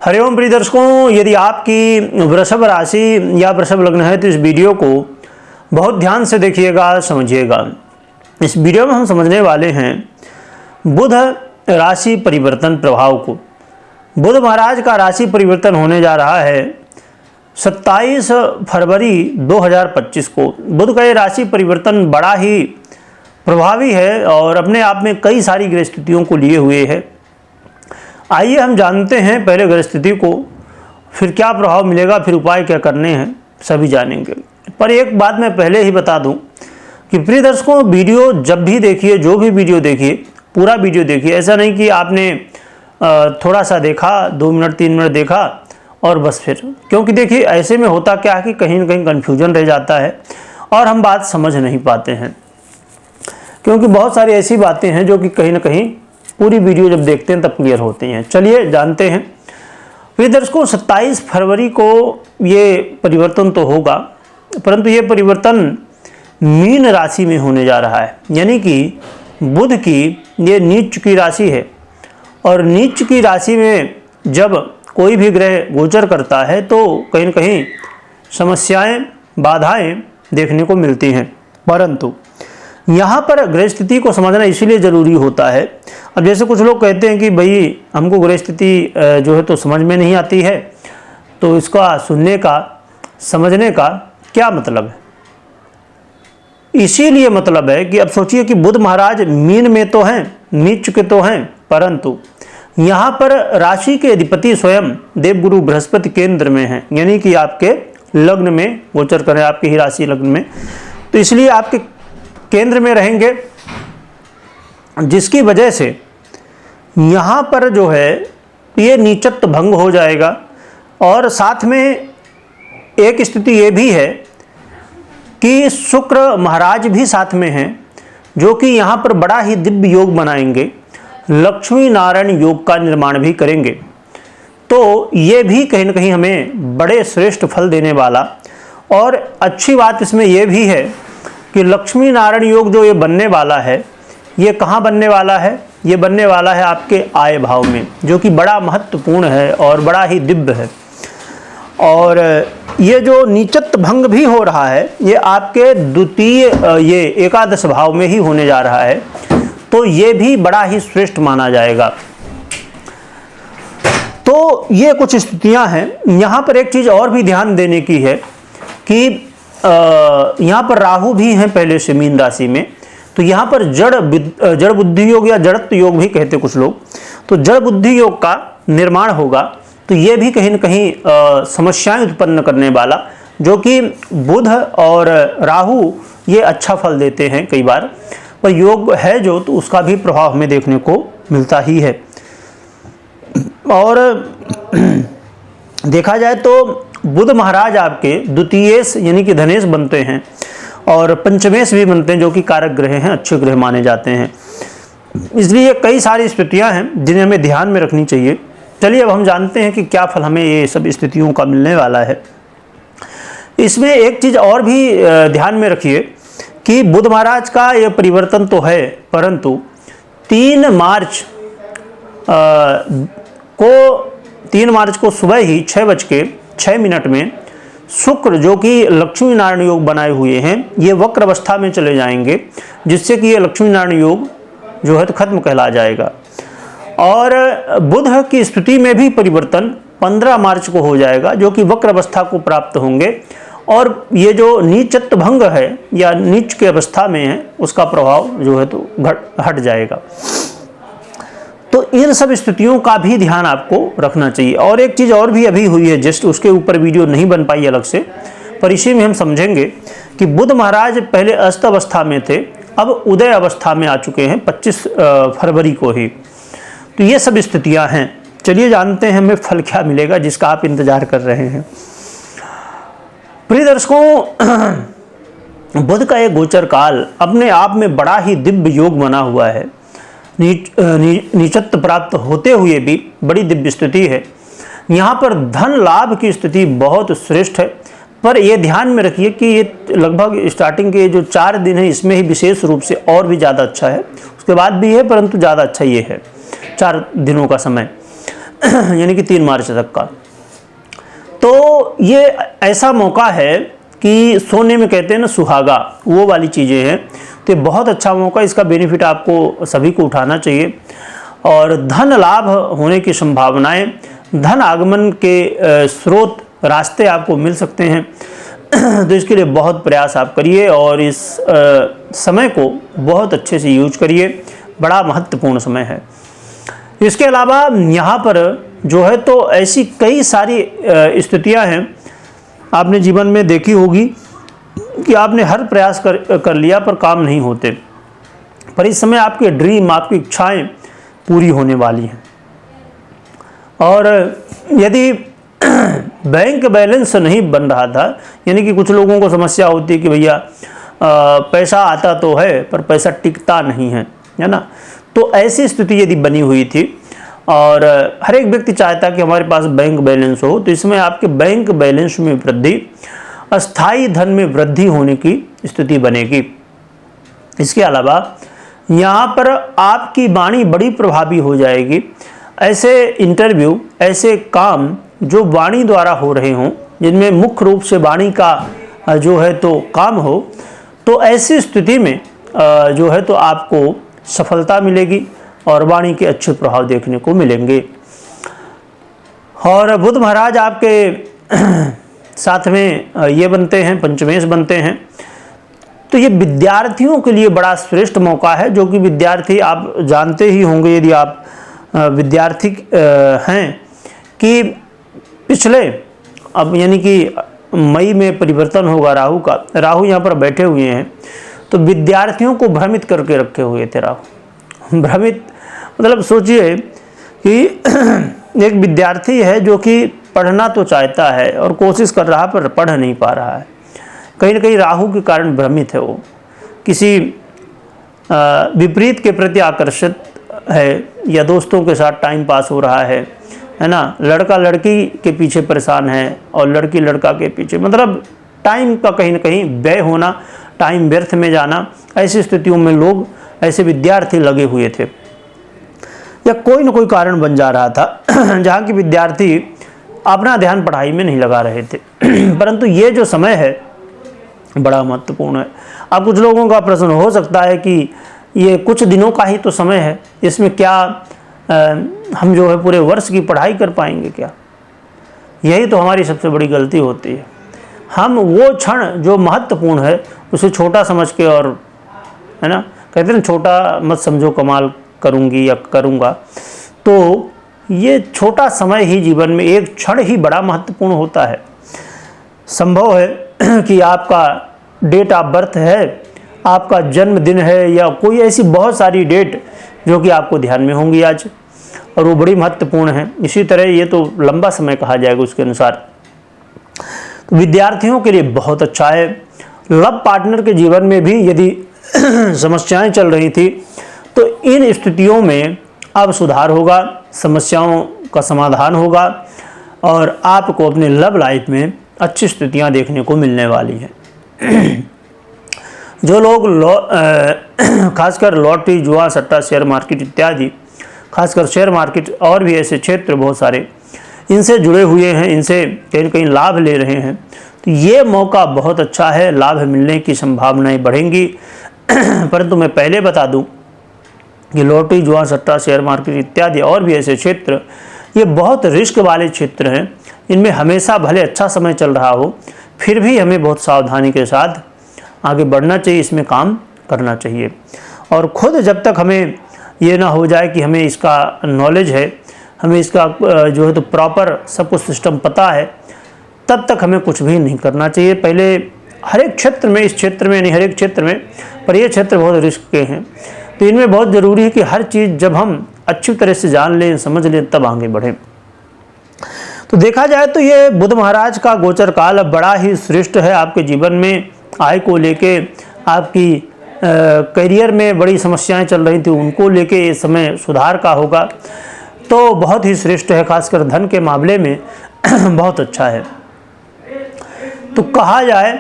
हरिओम प्रिय दर्शकों, यदि आपकी वृषभ राशि या वृषभ लग्न है तो इस वीडियो को बहुत ध्यान से देखिएगा, समझिएगा। इस वीडियो में हम समझने वाले हैं बुध राशि परिवर्तन प्रभाव को। बुध महाराज का राशि परिवर्तन होने जा रहा है 27 फरवरी 2025 को। बुध का ये राशि परिवर्तन बड़ा ही प्रभावी है और अपने आप में कई सारी ग्रह स्थितियों को लिए हुए है। आइए हम जानते हैं पहले ग्रह स्थिति को, फिर क्या प्रभाव मिलेगा, फिर उपाय क्या करने हैं, सभी जानेंगे। पर एक बात मैं पहले ही बता दूं कि प्रिय दर्शकों, वीडियो जब भी देखिए, जो भी वीडियो देखिए, पूरा वीडियो देखिए। ऐसा नहीं कि आपने थोड़ा सा देखा, 2 मिनट 3 मिनट देखा और बस फिर, क्योंकि देखिए ऐसे में होता क्या है कि कहीं ना कहीं कन्फ्यूजन रह जाता है और हम बात समझ नहीं पाते हैं, क्योंकि बहुत सारी ऐसी बातें हैं जो कि कहीं ना कहीं पूरी वीडियो जब देखते हैं तब क्लियर होती हैं। चलिए जानते हैं। प्रिय दर्शकों, 27 फरवरी को ये परिवर्तन तो होगा, परंतु ये परिवर्तन मीन राशि में होने जा रहा है। यानी कि बुध की ये नीच की राशि है और नीच की राशि में जब कोई भी ग्रह गोचर करता है तो कहीं न कहीं समस्याएं, बाधाएं देखने को मिलती हैं। परंतु यहाँ पर ग्रह स्थिति को समझना इसीलिए ज़रूरी होता है। अब जैसे कुछ लोग कहते हैं कि भाई हमको ग्रह स्थिति जो है तो समझ में नहीं आती है, तो इसका सुनने का, समझने का क्या मतलब है? इसीलिए मतलब है कि अब सोचिए कि बुध महाराज मीन में तो हैं, नीच के तो हैं, परंतु यहाँ पर राशि के अधिपति स्वयं देवगुरु बृहस्पति केंद्र में हैं, यानी कि आपके लग्न में गोचर करें, आपके ही राशि लग्न में, तो इसलिए आपके केंद्र में रहेंगे, जिसकी वजह से यहाँ पर जो है ये नीचत्व भंग हो जाएगा। और साथ में एक स्थिति ये भी है कि शुक्र महाराज भी साथ में हैं, जो कि यहाँ पर बड़ा ही दिव्य योग बनाएंगे, लक्ष्मी नारायण योग का निर्माण भी करेंगे। तो ये भी कहीं ना कहीं हमें बड़े श्रेष्ठ फल देने वाला। और अच्छी बात इसमें यह भी है कि लक्ष्मी नारायण योग जो ये बनने वाला है, ये कहाँ बनने वाला है? ये बनने वाला है आपके आय भाव में, जो कि बड़ा महत्वपूर्ण है और बड़ा ही दिव्य है। और ये जो नीचत्व भंग भी हो रहा है, ये आपके द्वितीय ये एकादश भाव में ही होने जा रहा है, तो ये भी बड़ा ही श्रेष्ठ माना जाएगा। तो ये कुछ स्थितियां हैं। यहाँ पर एक चीज़ और भी ध्यान देने की है कि यहाँ पर राहु भी हैं पहले से मीन राशि में, तो यहाँ पर जड़ बुद्धि योग या जड़त्व योग भी कहते कुछ लोग, तो जड़ बुद्धि योग का निर्माण होगा। तो ये भी कहीं न कहीं समस्याएं उत्पन्न करने वाला, जो कि बुध और राहु ये अच्छा फल देते हैं कई बार, पर योग है जो, तो उसका भी प्रभाव हमें देखने को मिलता ही है। और देखा जाए तो बुध महाराज आपके द्वितीयेश यानी कि धनेश बनते हैं और पंचमेश भी बनते हैं, जो कि कारक ग्रह हैं, अच्छे ग्रह माने जाते हैं। इसलिए कई सारी स्थितियां हैं जिन्हें हमें ध्यान में रखनी चाहिए। चलिए अब हम जानते हैं कि क्या फल हमें ये सब स्थितियों का मिलने वाला है। इसमें एक चीज़ और भी ध्यान में रखिए कि बुध महाराज का ये परिवर्तन तो है, परंतु 3 मार्च को सुबह ही 6:06 में शुक्र, जो कि लक्ष्मी नारायण योग बनाए हुए हैं, ये वक्र अवस्था में चले जाएंगे, जिससे कि ये लक्ष्मी नारायण योग जो है तो खत्म कहला जाएगा। और बुध की स्थिति में भी परिवर्तन 15 मार्च को हो जाएगा, जो कि वक्र अवस्था को प्राप्त होंगे, और ये जो नीचत्व भंग है या नीच की अवस्था में है, उसका प्रभाव जो है तो हट जाएगा। तो इन सब स्थितियों का भी ध्यान आपको रखना चाहिए। और एक चीज़ और भी अभी हुई है, जस्ट उसके ऊपर वीडियो नहीं बन पाई अलग से, पर इसी में हम समझेंगे कि बुध महाराज पहले अस्त अवस्था में थे, अब उदय अवस्था में आ चुके हैं 25 फरवरी को ही। तो ये सब स्थितियां हैं। चलिए जानते हैं हमें फल क्या मिलेगा जिसका आप इंतजार कर रहे हैं। प्रिय दर्शकों, बुध का एक गोचर काल अपने आप में बड़ा ही दिव्य योग बना हुआ है। नीचत्व प्राप्त होते हुए भी बड़ी दिव्य स्थिति है। यहाँ पर धन लाभ की स्थिति बहुत श्रेष्ठ है, पर यह ध्यान में रखिए कि ये लगभग स्टार्टिंग के जो 4 दिन है, इसमें ही विशेष रूप से और भी ज़्यादा अच्छा है। उसके बाद भी है, परंतु ज़्यादा अच्छा ये है 4 दिनों का समय। यानी कि 3 मार्च तक का। तो ये ऐसा मौका है कि सोने में कहते हैं ना सुहागा, वो वाली चीज़ें हैं। तो ये बहुत अच्छा मौका, इसका बेनिफिट आपको सभी को उठाना चाहिए। और धन लाभ होने की संभावनाएं, धन आगमन के स्रोत रास्ते आपको मिल सकते हैं। तो इसके लिए बहुत प्रयास आप करिए और इस समय को बहुत अच्छे से यूज करिए, बड़ा महत्वपूर्ण समय है। इसके अलावा यहाँ पर जो है तो ऐसी कई सारी स्थितियाँ हैं आपने जीवन में देखी होगी कि आपने हर प्रयास कर लिया पर काम नहीं होते, पर इस समय आपके ड्रीम, आपकी इच्छाएं पूरी होने वाली हैं। और यदि बैंक बैलेंस नहीं बन रहा था, यानी कि कुछ लोगों को समस्या होती है कि भैया पैसा आता तो है पर पैसा टिकता नहीं है ना, तो ऐसी स्थिति यदि बनी हुई थी और हर एक व्यक्ति चाहता कि हमारे पास बैंक बैलेंस हो, तो इसमें आपके बैंक बैलेंस में वृद्धि, अस्थायी धन में वृद्धि होने की स्थिति बनेगी। इसके अलावा यहाँ पर आपकी वाणी बड़ी प्रभावी हो जाएगी। ऐसे इंटरव्यू, ऐसे काम जो वाणी द्वारा हो रहे हों, जिनमें मुख्य रूप से वाणी का जो है तो काम हो, तो ऐसी स्थिति में जो है तो आपको सफलता मिलेगी और वाणी के अच्छे प्रभाव देखने को मिलेंगे। और बुध महाराज आपके साथ में ये बनते हैं, पंचमेश बनते हैं, तो ये विद्यार्थियों के लिए बड़ा श्रेष्ठ मौका है। जो कि विद्यार्थी आप जानते ही होंगे यदि आप विद्यार्थी हैं कि पिछले अब यानी कि मई में परिवर्तन होगा राहु का, राहु यहाँ पर बैठे हुए हैं, तो विद्यार्थियों को भ्रमित करके रखे हुए थे राहु। भ्रमित मतलब सोचिए कि एक विद्यार्थी है जो कि पढ़ना तो चाहता है और कोशिश कर रहा पर पढ़ नहीं पा रहा है, कहीं ना कहीं राहु के कारण भ्रमित है, वो किसी विपरीत के प्रति आकर्षित है या दोस्तों के साथ टाइम पास हो रहा है ना, लड़का लड़की के पीछे परेशान है और लड़की लड़का के पीछे, मतलब टाइम का कहीं ना कहीं व्यय होना, टाइम व्यर्थ में जाना। ऐसी स्थितियों में लोग, ऐसे विद्यार्थी लगे हुए थे या कोई ना कोई कारण बन जा रहा था जहाँ की विद्यार्थी अपना ध्यान पढ़ाई में नहीं लगा रहे थे। परंतु ये जो समय है बड़ा महत्वपूर्ण है। अब कुछ लोगों का प्रश्न हो सकता है कि ये कुछ दिनों का ही तो समय है, इसमें क्या हम जो है पूरे वर्ष की पढ़ाई कर पाएंगे क्या? यही तो हमारी सबसे बड़ी गलती होती है। हम वो क्षण जो महत्वपूर्ण है उसे छोटा समझ के, और है ना, कहते हैं छोटा मत समझो कमाल करूँगी या करूँगा, तो ये छोटा समय ही जीवन में एक क्षण ही बड़ा महत्वपूर्ण होता है। संभव है कि आपका डेट ऑफ बर्थ है, आपका जन्मदिन है, या कोई ऐसी बहुत सारी डेट जो कि आपको ध्यान में होंगी आज, और वो बड़ी महत्वपूर्ण है। इसी तरह ये तो लंबा समय कहा जाएगा उसके अनुसार। तो विद्यार्थियों के लिए बहुत अच्छा है। लव पार्टनर के जीवन में भी यदि समस्याएं चल रही थी तो इन स्थितियों में अब सुधार होगा, समस्याओं का समाधान होगा और आपको अपने लव लाइफ में अच्छी स्थितियां देखने को मिलने वाली हैं। जो लोग खासकर लॉटरी, जुआ, सट्टा, शेयर मार्केट इत्यादि, खासकर शेयर मार्केट और भी ऐसे क्षेत्र बहुत सारे इनसे जुड़े हुए हैं, इनसे कहीं न कहीं लाभ ले रहे हैं, तो ये मौका बहुत अच्छा है, लाभ मिलने की संभावनाएं बढ़ेंगी। परंतु मैं पहले बता दूं कि लॉटरी, जुआ, सट्टा, शेयर मार्केट इत्यादि और भी ऐसे क्षेत्र ये बहुत रिस्क वाले क्षेत्र हैं। इनमें हमेशा भले अच्छा समय चल रहा हो फिर भी हमें बहुत सावधानी के साथ आगे बढ़ना चाहिए, इसमें काम करना चाहिए। और ख़ुद जब तक हमें ये ना हो जाए कि हमें इसका नॉलेज है, हमें इसका जो है तो प्रॉपर सब कुछ सिस्टम पता है, तब तक हमें कुछ भी नहीं करना चाहिए। पहले हर एक क्षेत्र में, इस क्षेत्र में नहीं, हर एक क्षेत्र में, पर ये क्षेत्र बहुत रिस्क के हैं, तो इनमें बहुत ज़रूरी है कि हर चीज़ जब हम अच्छी तरह से जान लें, समझ लें, तब आगे बढ़ें। तो देखा जाए तो ये बुध महाराज का गोचर काल बड़ा ही श्रेष्ठ है आपके जीवन में। आय को लेके, आपकी करियर में बड़ी समस्याएं चल रही थी उनको लेके ये समय सुधार का होगा, तो बहुत ही श्रेष्ठ है। खासकर धन के मामले में बहुत अच्छा है। तो कहा जाए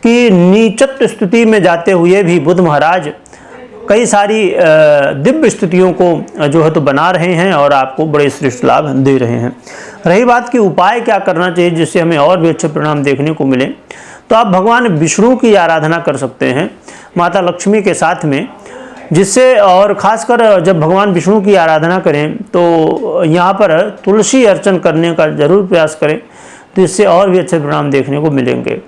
कि नीचत्व स्थिति में जाते हुए भी बुध महाराज कई सारी दिव्य स्थितियों को जो है तो बना रहे हैं और आपको बड़े श्रेष्ठ लाभ दे रहे हैं। रही बात कि उपाय क्या करना चाहिए जिससे हमें और भी अच्छे परिणाम देखने को मिले, तो आप भगवान विष्णु की आराधना कर सकते हैं माता लक्ष्मी के साथ में, जिससे और ख़ासकर जब भगवान विष्णु की आराधना करें तो यहाँ पर तुलसी अर्चन करने का जरूर प्रयास करें, तो इससे और भी अच्छे परिणाम देखने को मिलेंगे।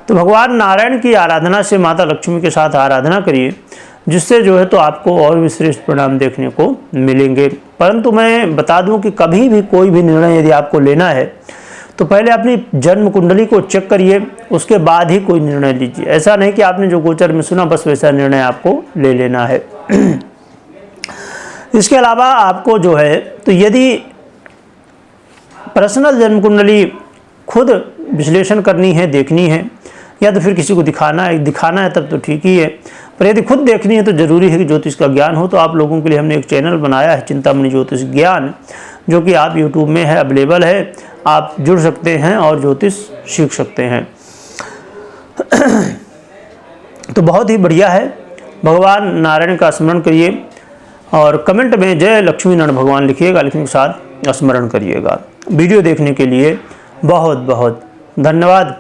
तो भगवान नारायण की आराधना से माता लक्ष्मी के साथ आराधना करिए, जिससे जो है तो आपको और भी श्रेष्ठ परिणाम देखने को मिलेंगे। परंतु मैं बता दूं कि कभी भी कोई भी निर्णय यदि आपको लेना है तो पहले अपनी जन्म कुंडली को चेक करिए, उसके बाद ही कोई निर्णय लीजिए। ऐसा नहीं कि आपने जो गोचर में सुना बस वैसा निर्णय आपको ले लेना है। इसके अलावा आपको जो है तो यदि पर्सनल जन्म कुंडली खुद विश्लेषण करनी है, देखनी है, या तो फिर किसी को दिखाना है तब तो ठीक ही है। पर यदि खुद देखनी है तो ज़रूरी है कि ज्योतिष का ज्ञान हो। तो आप लोगों के लिए हमने एक चैनल बनाया है चिंतामणि ज्योतिष ज्ञान, जो कि आप यूट्यूब में है, अवेलेबल है, आप जुड़ सकते हैं और ज्योतिष सीख सकते हैं। तो बहुत ही बढ़िया है। भगवान नारायण का स्मरण करिए और कमेंट में जय लक्ष्मी नारायण भगवान लिखिएगा, लिखने के साथ स्मरण करिएगा। वीडियो देखने के लिए बहुत बहुत धन्यवाद।